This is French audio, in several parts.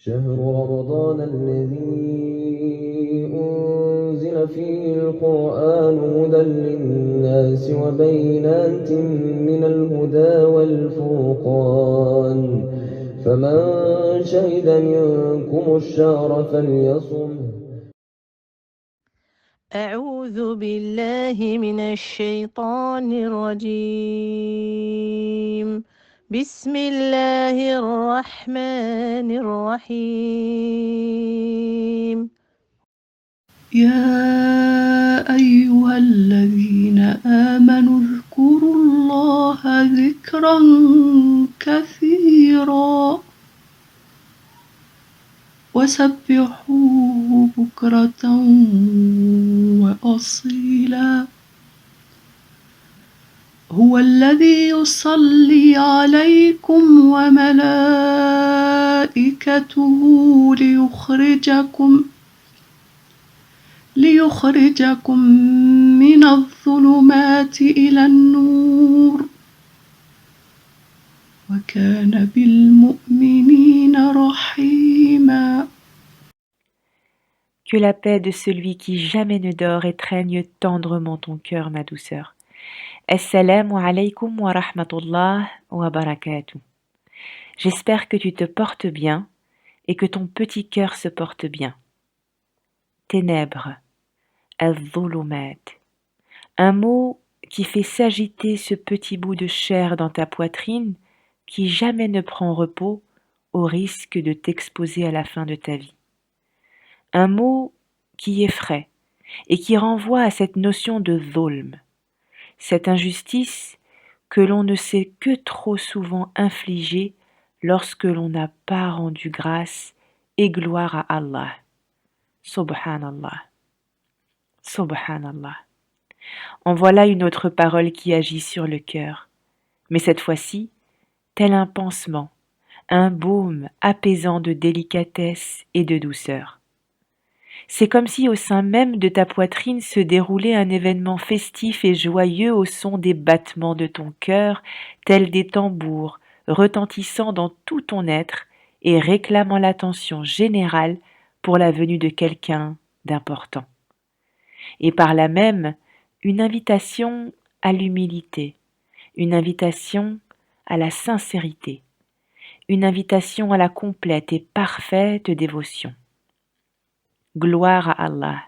شهر رمضان الذي أنزل فيه القرآن هدى للناس وبينات من الهدى والفرقان فمن شهد منكم الشهر فليصمه. أعوذ بالله من الشيطان الرجيم. بسم الله الرحمن الرحيم. يا أيها الذين آمنوا اذكروا الله ذكرا كثيرا وسبحوه بكرة وأصيلا هو الذي يصلي عليكم وملائكته ليخرجكم من الظلمات إلى النور وكان بالمؤمنين رحيما. Que la paix de celui qui jamais ne dort étreigne tendrement ton cœur, ma douceur. Assalamu alaykum wa rahmatullah wa barakatuh. J'espère que tu te portes bien et que ton petit cœur se porte bien. Ténèbres, al-dhulumat. Un mot qui fait s'agiter ce petit bout de chair dans ta poitrine qui jamais ne prend repos au risque de t'exposer à la fin de ta vie. Un mot qui effraie et qui renvoie à cette notion de dhulm, cette injustice que l'on ne sait que trop souvent infliger lorsque l'on n'a pas rendu grâce et gloire à Allah. Subhanallah. Subhanallah. En voilà une autre parole qui agit sur le cœur, mais cette fois-ci, tel un pansement, un baume apaisant de délicatesse et de douceur. C'est comme si au sein même de ta poitrine se déroulait un événement festif et joyeux au son des battements de ton cœur, tels des tambours, retentissant dans tout ton être et réclamant l'attention générale pour la venue de quelqu'un d'important. Et par là même, une invitation à l'humilité, une invitation à la sincérité, une invitation à la complète et parfaite dévotion. Gloire à Allah.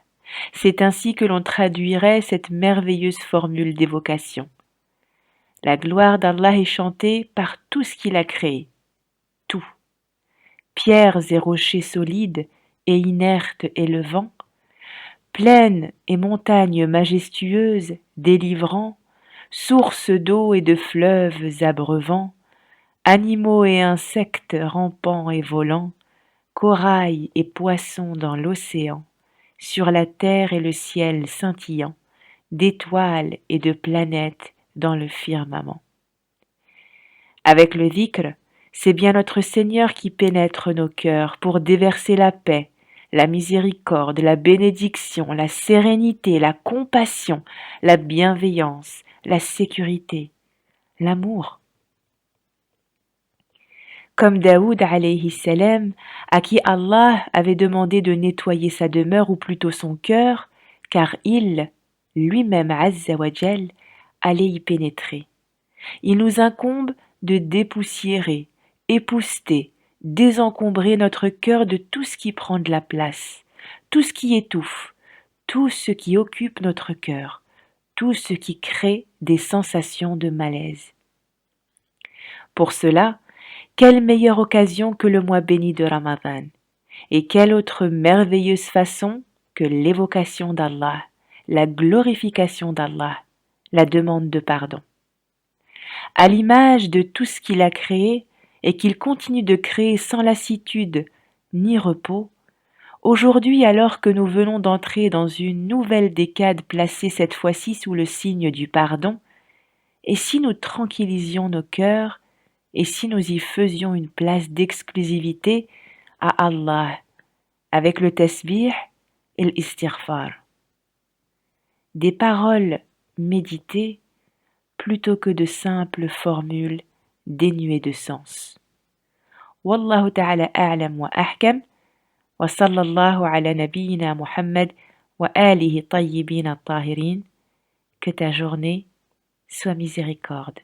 C'est ainsi que l'on traduirait cette merveilleuse formule d'évocation. La gloire d'Allah est chantée par tout ce qu'il a créé. Tout. Pierres et rochers solides et inertes et le vent, plaines et montagnes majestueuses délivrant, sources d'eau et de fleuves abreuvant, animaux et insectes rampant et volant, corail et poissons dans l'océan, sur la terre et le ciel scintillant, d'étoiles et de planètes dans le firmament. Avec le dhikr, c'est bien notre Seigneur qui pénètre nos cœurs pour déverser la paix, la miséricorde, la bénédiction, la sérénité, la compassion, la bienveillance, la sécurité, l'amour. Comme Daoud alayhi salam, à qui Allah avait demandé de nettoyer sa demeure ou plutôt son cœur, car il, lui-même Azza wa Jal, allait y pénétrer. Il nous incombe de dépoussiérer, épousseter, désencombrer notre cœur de tout ce qui prend de la place, tout ce qui étouffe, tout ce qui occupe notre cœur, tout ce qui crée des sensations de malaise. Pour cela, quelle meilleure occasion que le mois béni de Ramadan, et quelle autre merveilleuse façon que l'évocation d'Allah, la glorification d'Allah, la demande de pardon. À l'image de tout ce qu'il a créé et qu'il continue de créer sans lassitude ni repos, aujourd'hui alors que nous venons d'entrer dans une nouvelle décade placée cette fois-ci sous le signe du pardon, et si nous tranquillisions nos cœurs, et si nous y faisions une place d'exclusivité à Allah avec le tasbih et l'istighfar. Des paroles méditées plutôt que de simples formules dénuées de sens. Wallahu ta'ala a'lam wa ahkam. Wa sallallahu ala nabiyyina Muhammad wa alihi tayyibin at-tahirin. Que ta journée soit miséricorde.